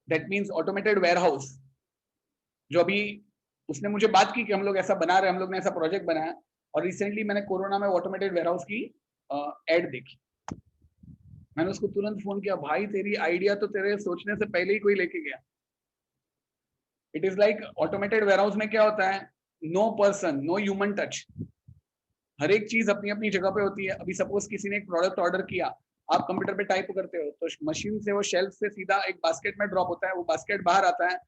दैट मीन्स ऑटोमेटेड वेयरहाउस। जो अभी उसने मुझे बात की कि हम लोग ऐसा बना रहे हैं, हम लोग ने ऐसा प्रोजेक्ट बनाया, और रिसेंटली मैंने कोरोना में ऑटोमेटेड वेयरहाउस की एड देखी। मैंने उसको तुरंत फोन किया, भाई तेरी आइडिया तो तेरे सोचने से पहले ही कोई लेके गया। It is like automated warehouse में क्या होता है, no person, no human touch, हर एक चीज अपनी अपनी जगह पे होती है। अभी सपोज किसी ने एक प्रोडक्ट ऑर्डर किया, आप कंप्यूटर पे टाइप करते हो, तो मशीन से वो शेल्फ से सीधा एक बास्केट में ड्रॉप होता है, वो बास्केट बाहर आता है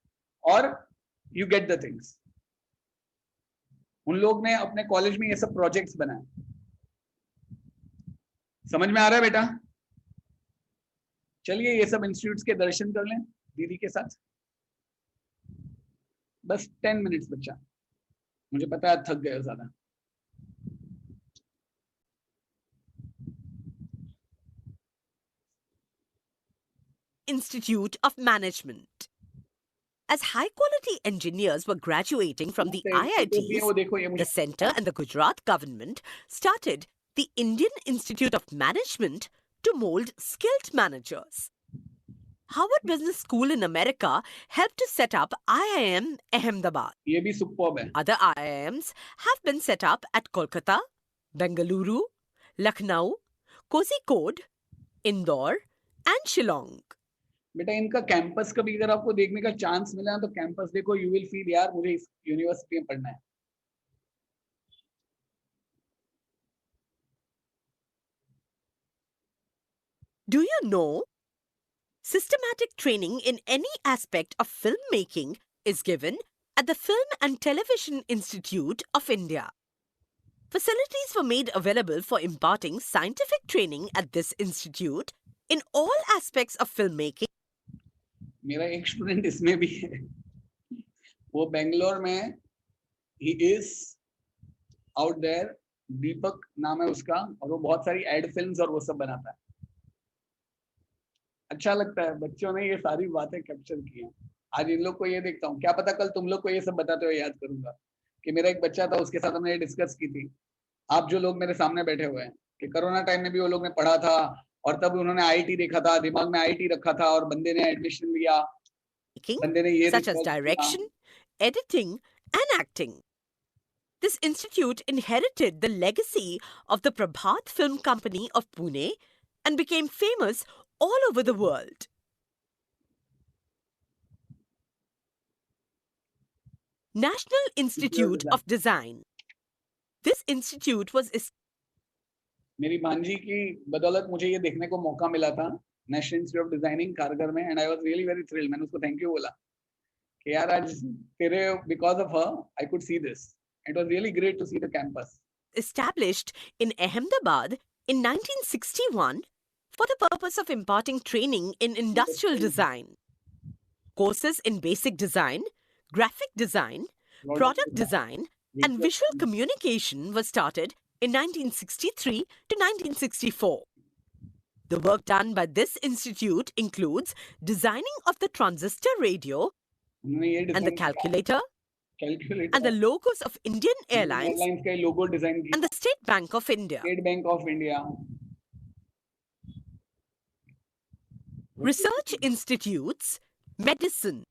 और यू गेट द थिंग्स। उन लोग ने अपने कॉलेज में ये सब प्रोजेक्ट्स बनाए। समझ में आ रहा है बेटा? चलिए ये सब इंस्टीट्यूट्स के दर्शन कर लें दीदी के साथ, बस 10 मिनट्स बच्चा, मुझे पता है थक गए ज्यादा। Institute of Management. As high quality engineers were graduating from the IITs, वो देखो ये the मुझे center and the Gujarat government started the Indian Institute of Management to mold skilled managers. Harvard Business School in America helped to set up IIM Ahmedabad. ये भी superb है. Other IIMs have been set up at Kolkata, Bengaluru, Lucknow, Kozhikode, Indore, and Shillong. बेटा इनका campus कभी अगर आपको देखने का चांस मिला तो कैंपस देखो, यू विल फील यार मुझे इस यूनिवर्सिटी में पढ़ना है. Do you know? Systematic training in any aspect of filmmaking is given at the Film and Television Institute of India. Facilities were made available for imparting scientific training at this institute in all aspects of filmmaking. मेरा एक student इसमें भी है, वो बेंगलोर में, he is out there, दीपक नाम है उसका, और वो बहुत सारी एड फिल्म्स और वो सब बनाता है. अच्छा लगता है, बच्चों ने ये सारी बातें कैप्चर की हैं. आज इन लोग को ये देखता हूँ, क्या पता कल तुम लोग को ये सब बताते हुए याद करूंगा कि मेरा एक बच्चा था, उसके साथ हमने ये डिस्कस की थी. आप जो लोग मेरे सामने बैठे हुए हैं कि कोरोना टाइम में भी वो लोग ने पढ़ा था और तब उन्होंने आईटी देखा था, दिमाग में आईटी रखा था और बंदे ने एडमिशन लिया, बंदे ने ये such as direction, editing, and acting. This institute inherited the legacy of the Prabhat Film Company of Pune and became famous all over the world. National Institute of Design. This institute was मेरी भांजी की बदौलत मुझे ये देखने को मौका मिला था नेशनल इंस्टीट्यूट ऑफ डिजाइनिंग कारगर में, and I was really very thrilled. मैंने उसको थैंक यू बोला कि यार आज तेरे because of her I could see this. It was really great to see the campus. established in Ahmedabad in 1961 for the purpose of imparting training in industrial design. Courses in basic design, graphic design, product design, and visual communication were started in 1963 to 1964. The work done by this institute includes designing of the transistor radio and the calculator and the logos of Indian Airlines का logo design and the State Bank of India. State bank of India. Research institutes, medicine.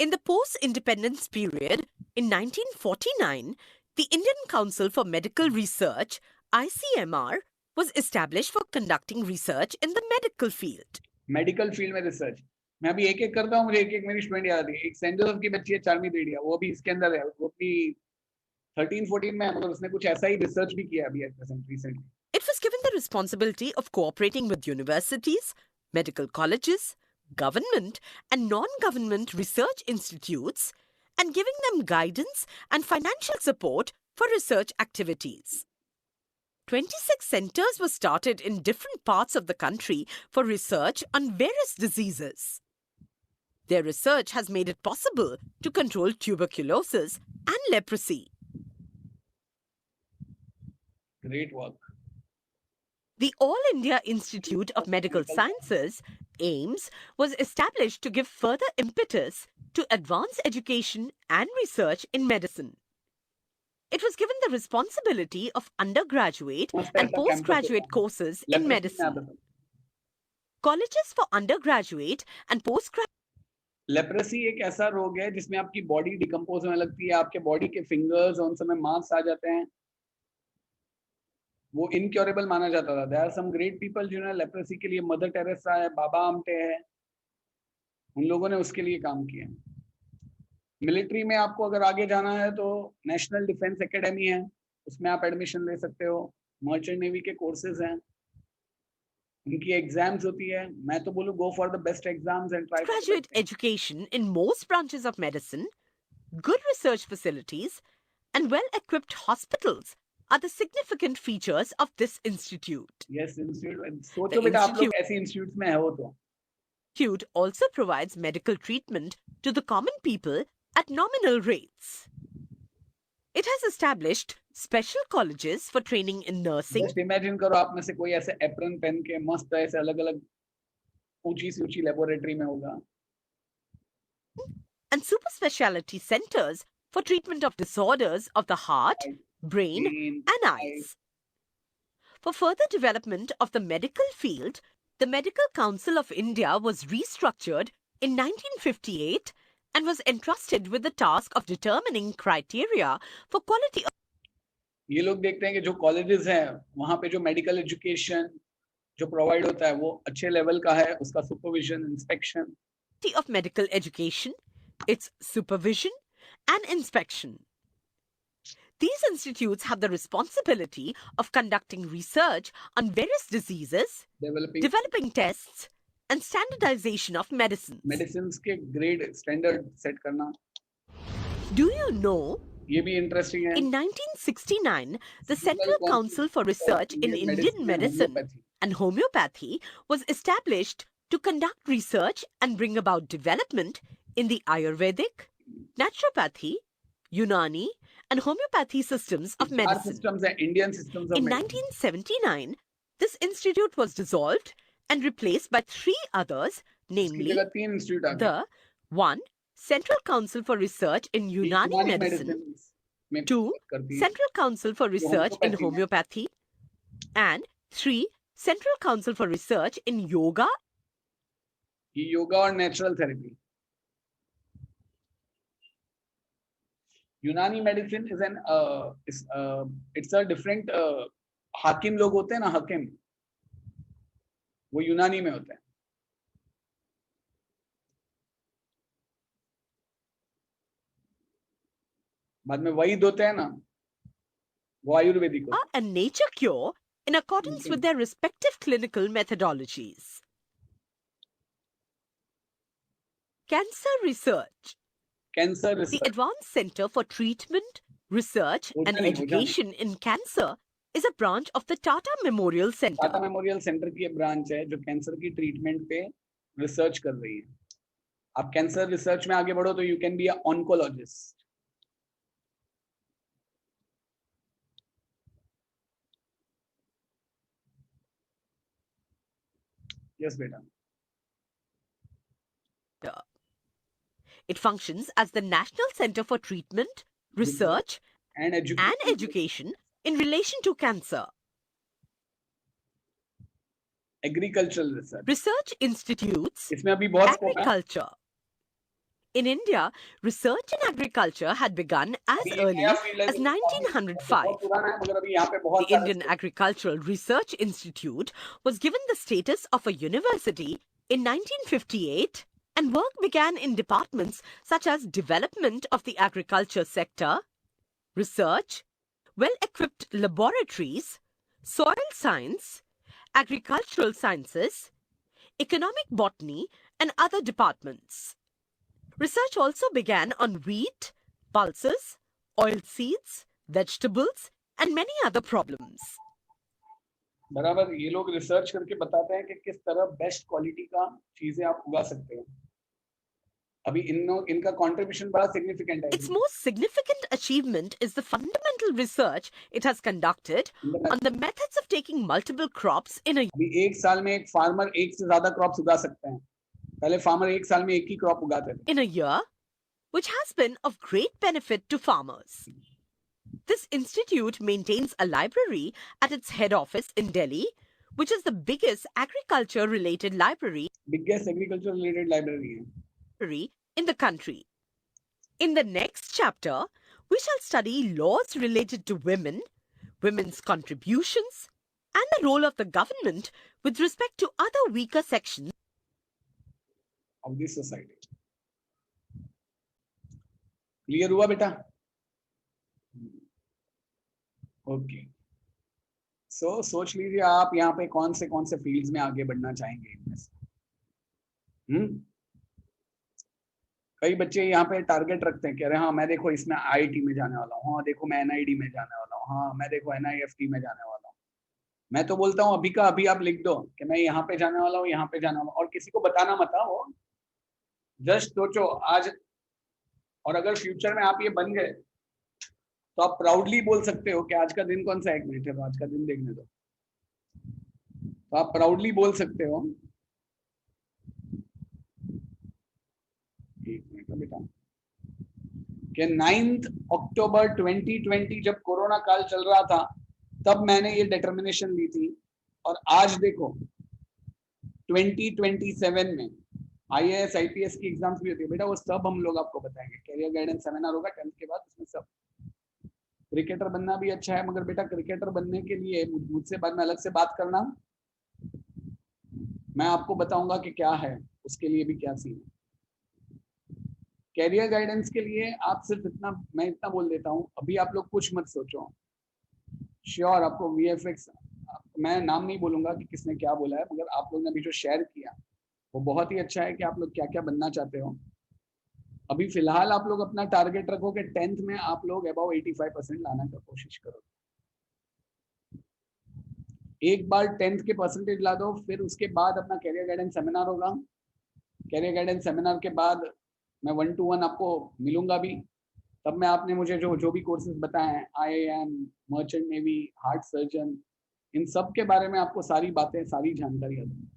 In the post-independence period, in 1949, the Indian Council for Medical Research, ICMR, was established for conducting research in the medical field. Medical field में research. मैं अभी एक एक करता हूँ, मुझे एक एक मेरी स्टूडेंट याद आती है. एक सेंट जोसेफ की बच्ची है, चार्मी देडिया, वो भी इसके अंदर है. वो भी 13-14 में, मतलब उसने कुछ ऐसा ही रिसर्च भी किया अभी recently. It was given the responsibility of cooperating with universities, medical colleges, government and non-government research institutes and giving them guidance and financial support for research activities. 26 centers were started in different parts of the country for research on various diseases. Their research has made it possible to control tuberculosis and leprosy. Great work. The All India Institute of Medical Sciences, AIIMS, was established to give further impetus to advance education and research in medicine. It was given the responsibility of undergraduate and postgraduate courses in medicine. Colleges for undergraduate and postgraduate. Leprosy एक ऐसा रोग है जिसमें आपकी body decompose होने लगती है, आपके बॉडी के फिंगर्स उन समय मांस आ जाते हैं, वो इनक्योरेबल माना जाता था. There are some great people जिन्होंने लेप्रेसी के लिए, मदर टेरेसा है, बाबा आमटे है, उन लोगों ने उसके लिए काम किया. मिलिट्री में आपको अगर आगे जाना है तो नेशनल डिफेंस एकेडमी है, उसमें आप एडमिशन ले सकते हो. मर्चेंट नेवी के कोर्सेज हैं, उनकी एग्जाम्स होती है. मैं तो बोलूं go for the best exams and try. Graduate education in most branches of medicine, good research facilities, and well-equipped hospitals are the significant features of this institute. Yes, institute. सोचो बेटा आप लोग ऐसे इंस्टीट्यूट्स में हो तो. Institute also provides medical treatment to the common people at nominal rates. It has established special colleges for training in nursing. Just imagine करो आप में से कोई ऐसे एप्रन पहन के मस्त ऐसे अलग-अलग ऊंची से ऊंची लेबोरेटरी में होगा. and super specialty centers for treatment of disorders of the heart, brain, and eyes. For further development of the medical field, the Medical Council of India was restructured in 1958 and was entrusted with the task of determining criteria for quality ये लोग देखते हैं कि जो colleges हैं वहां पे जो मेडिकल एजुकेशन जो प्रोवाइड होता है वो अच्छे लेवल का है, उसका supervision, inspection of medical education, its supervision and inspection. These institutes have the responsibility of conducting research on various diseases, developing tests, and standardization of medicines. Medicines के grade standard set करना. Do you know? ये भी interesting है. In 1969, the Central Council for Research in Indian Medicine and Homeopathy was established to conduct research and bring about development in the Ayurvedic, naturopathy, Unani, and homeopathy systems of medicine. Systems are Indian systems of In medicine. 1979, this institute was dissolved and replaced by three others, namely the 1. Central Council for Research in Unani Medicine, 2. Central Council for Research in Homeopathy, and 3. Central Council for Research in Yoga. Yoga or natural therapy. यूनानी medicine is an it's a different हाकिम लोग होते हैं ना, हकीम, वो यूनानी में होते हैं. बाद में वैद होते हैं ना, वो आयुर्वेदिक होते हैं. A nature cure in accordance with their respective clinical methodologies. Cancer research. Cancer research. The Advanced Center for Treatment, Research and Education in Cancer is a branch of the Tata Memorial Center. Tata memorial centre की branch है जो cancer की treatment पे research कर रही है. आप cancer research में आगे बढ़ो तो you can be a oncologist. Yes बेटा. It functions as the National Center for Treatment, Research and Education in relation to cancer. Agricultural research. Research institutes. इसमें अभी बहुत agriculture. In India, research in agriculture had begun as early as 1905. The Indian Agricultural Research Institute was given the status of a university in 1958. And work began in departments such as development of the agriculture sector, research, well-equipped laboratories, soil science, agricultural sciences, economic botany, and other departments. Research also began on wheat, pulses, oilseeds, vegetables, and many other problems. बराबर ये लोग research करके बताते हैं कि किस तरह best quality का चीजें आप उगा सकते हैं. अभी इनका कंट्रीब्यूशन बड़ा सिग्निफिकेंट है. Its most significant achievement is the fundamental research it has conducted on the methods of taking multiple crops in a अभी एक साल में एक फार्मर एक से ज्यादा क्रॉप्स उगा सकते हैं. पहले फार्मर एक साल में एक ही क्रॉप उगाते थे. in a year, which has been of great benefit to farmers. This institute maintains a library at its head office in Delhi, which is the biggest agriculture-related library. Biggest agriculture-related library in the country. In the next chapter, we shall study laws related to women, women's contributions, and the role of the government with respect to other weaker sections of the society. Clear हुआ बेटा? Okay. सो सोच लीजिए आप यहाँ पे कौन से fields में आगे बढ़ना चाहेंगे इनमें से. कई बच्चे यहाँ पे टारगेट रखते हैं, कह रहे हैं हाँ मैं देखो इसमें आईआईटी में जाने वाला हूँ, हाँ देखो मैं एनआईडी में जाने वाला हूँ, हाँ मैं देखो एनआईएफटी में जाने वाला हूँ. मैं तो बोलता हूँ अभी का अभी आप लिख दो कि मैं यहाँ पे जाने वाला हूँ, यहाँ पे जाने वाला हूँ, और किसी को बताना मत. वो जस्ट सोचो आज, और अगर फ्यूचर में आप ये बन गए तो आप प्राउडली बोल सकते हो कि आज का दिन कौन सा, एक मिनट है आज का दिन देखने दो, तो आप प्राउडली बोल सकते हो एक मिनट बेटा, कि 9 अक्टूबर 2020 जब कोरोना काल चल रहा था तब मैंने ये डिटर्मिनेशन ली थी, और आज देखो 2027 में IAS IPS की एग्जाम्स भी होती है बेटा, वो सब हम लोग आपको बताएंगे। कैरियर गाइडेंस सेमिनार होगा 10th के बाद, उसमें सब। क्रिकेटर बनना भी अच्छा है, मगर बेटा क्रिकेटर बनने के लिए मुझसे बाद में अलग से बात करना, मैं आपको बताऊंगा कि क्या है, उसके लिए भी क्या सीन है। कैरियर गाइडेंस के लिए आप सिर्फ इतना, मैं इतना बोल देता हूँ, अभी आप लोग कुछ मत सोचो। श्योर आपको VFX, मैं नाम नहीं बोलूंगा कि किसने क्या बोला है, मगर आप लोग ने अभी जो शेयर किया वो बहुत ही अच्छा है कि आप लोग क्या क्या बनना चाहते हो। अभी फिलहाल आप लोग अपना टारगेट रखो कि 10th में आप लोग अबाउ 85% लाने का कोशिश करो। एक बार 10th के परसेंटेज ला दो, फिर उसके बाद अपना कैरियर गाइडेंस सेमिनार होगा। कैरियर गाइडेंस सेमिनार के बाद मैं 1 to 1 आपको मिलूंगा भी, तब मैं आपने मुझे जो भी कोर्सेज बताए हैं, IIM, merchant navy, heart surgeon, इन सब के बारे में आपको सारी बातें, सारी जानकारी दूंगा।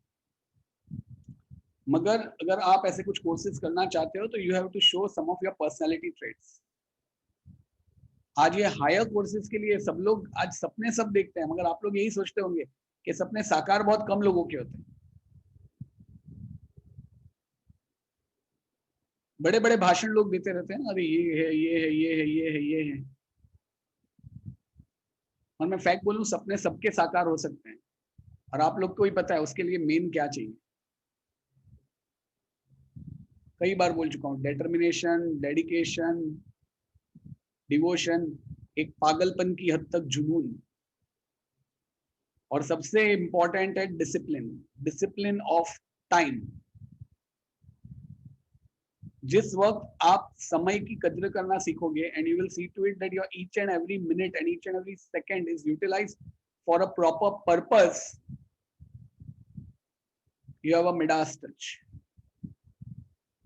मगर अगर आप ऐसे कुछ कोर्सेज करना चाहते हो तो you have to show some of your personality traits. आज ये हायर कोर्सेज के लिए सब लोग आज सपने सब देखते हैं, मगर आप लोग यही सोचते होंगे कि सपने साकार बहुत कम लोगों के होते हैं। बड़े बड़े भाषण लोग देते रहते हैं, अरे ये है, ये है, ये है, ये है, ये है। और मैं फैक्ट बोलूं, सपने सबके साकार हो सकते हैं, और आप लोग को ही पता है उसके लिए मेन क्या चाहिए। कई बार बोल चुका हूँ, डिटर्मिनेशन, डेडिकेशन, डिवोशन, एक पागलपन की हद तक जुनून, और सबसे इंपॉर्टेंट है डिसिप्लिन, डिसिप्लिन ऑफ टाइम। जिस वक्त आप समय की कद्र करना सीखोगे, and you will see to it that your each and every minute and each and every second is utilised for a proper purpose, you have a Midas touch.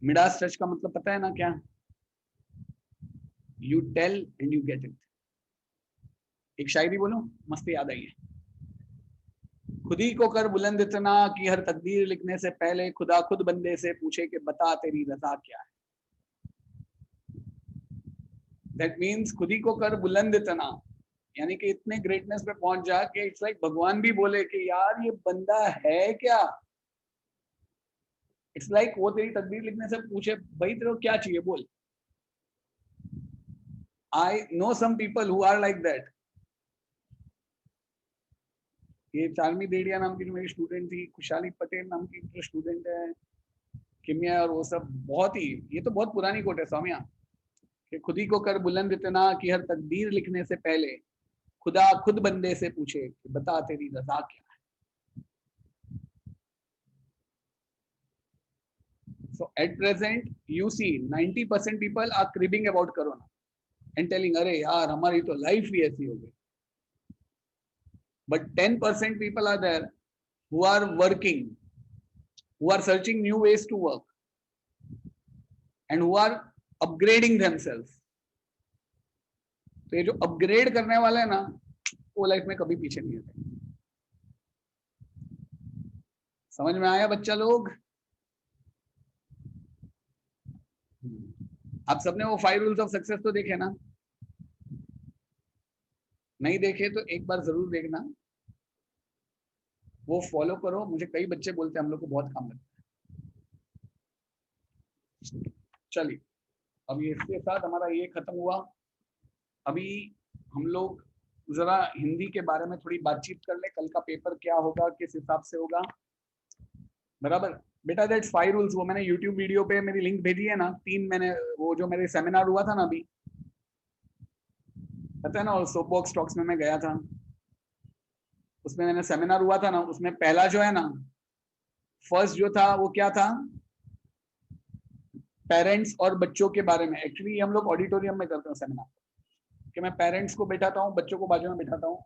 Midas touch का मतलब पता है ना क्या? You tell and you get it. एक शायरी बोलूं, मस्त याद आई है। खुद ही को कर बुलंद इतना कि हर तकदीर लिखने से पहले खुदा खुद बंदे से पूछे कि बता तेरी रजा क्या है। दैट मीन्स खुद ही को कर बुलंद इतना, यानी कि इतने ग्रेटनेस पे पहुंच जा कि इट्स लाइक भगवान भी बोले कि यार ये बंदा है क्या। इट्स लाइक वो तेरी तकदीर लिखने से पूछे, भाई तेरे को क्या चाहिए बोल। I know some people who are like that. ये चार्मी देड़िया नाम की जो मेरी स्टूडेंट थी, खुशहाली पटेल नाम की जो स्टूडेंट है, किमिया, और वो सब, बहुत ही, ये तो बहुत पुरानी कोट है सौम्या, कि खुद ही को कर बुलंद इतना कि हर तकदीर लिखने से पहले खुदा खुद बंदे से पूछे कि बता तेरी रजा क्या है। So at present you see 90% people are cribbing about corona and telling अरे यार हमारी तो लाइफ ही ऐसी हो गई। But 10% people are there who are working, who are searching new ways to work, and who are upgrading themselves. तो ये जो अपग्रेड करने वाले हैं ना, वो लाइफ में कभी पीछे नहीं होते। समझ में आया बच्चा लोग? आप सबने वो 5 रूल्स ऑफ सक्सेस तो देखे ना? नहीं देखे तो एक बार जरूर देखना, वो फॉलो करो। मुझे कई बच्चे बोलते हैं हम लोग को बहुत काम लगता है। चलिए, अब ये इसके साथ हमारा ये खत्म हुआ। अभी हम लोग जरा हिंदी के बारे में थोड़ी बातचीत कर ले, कल का पेपर क्या होगा, किस हिसाब से होगा, बराबर बेटा? दैट्स 5 रूल्स, वो मैंने यूट्यूब वीडियो पे मेरी लिंक भेजी है ना, 3 मैंने, वो जो मेरे सेमिनार हुआ था ना अभी, पता है ना, और सोप बॉक्स टॉक्स में मैं गया था, उसमें मैंने सेमिनार हुआ था ना, उसमें पहला जो है ना, फर्स्ट जो था वो क्या था, पेरेंट्स और बच्चों के बारे में। एक्चुअली हम लोग ऑडिटोरियम में करते हैं सेमिनार, कि मैं पेरेंट्स को बैठाता हूँ, बच्चों को बाजू में बैठाता हूँ,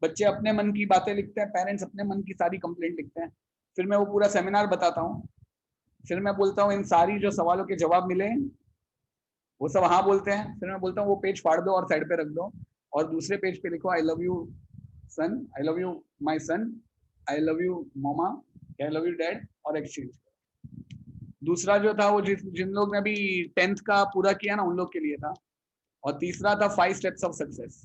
बच्चे अपने मन की बातें लिखते हैं, पेरेंट्स अपने मन की सारी कंप्लेंट लिखते हैं, फिर मैं वो पूरा सेमिनार बताता हूँ, फिर मैं बोलता हूँ इन सारी जो सवालों के जवाब मिले वो सब हाँ बोलते हैं, फिर मैं बोलता हूँ वो पेज फाड़ दो और साइड पे रख दो, और दूसरे पेज पे लिखो I love you son, I love you my son, I love you mama, I love you dad, और एक्सचेंज। दूसरा जो था वो जिन लोग ने अभी 10th का पूरा किया ना उन लोग के लिए था, और तीसरा था 5 स्टेप्स ऑफ सक्सेस।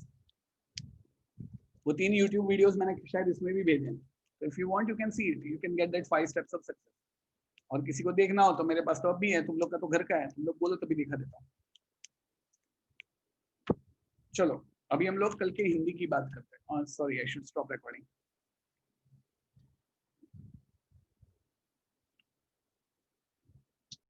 वो 3 यूट्यूब वीडियोस मैंने शायद इसमें भी भेजे हैं, तो if you want you can see it, you can get that 5 steps of success. और किसी को देखना हो तो मेरे पास तो अब भी है, तुम लोग का तो घर का है, तुम लोग बोलो तो भी दिखा देता हूँ। चलो अभी हम लोग कल के हिंदी की बात करते हैं। Sorry, I should stop recording.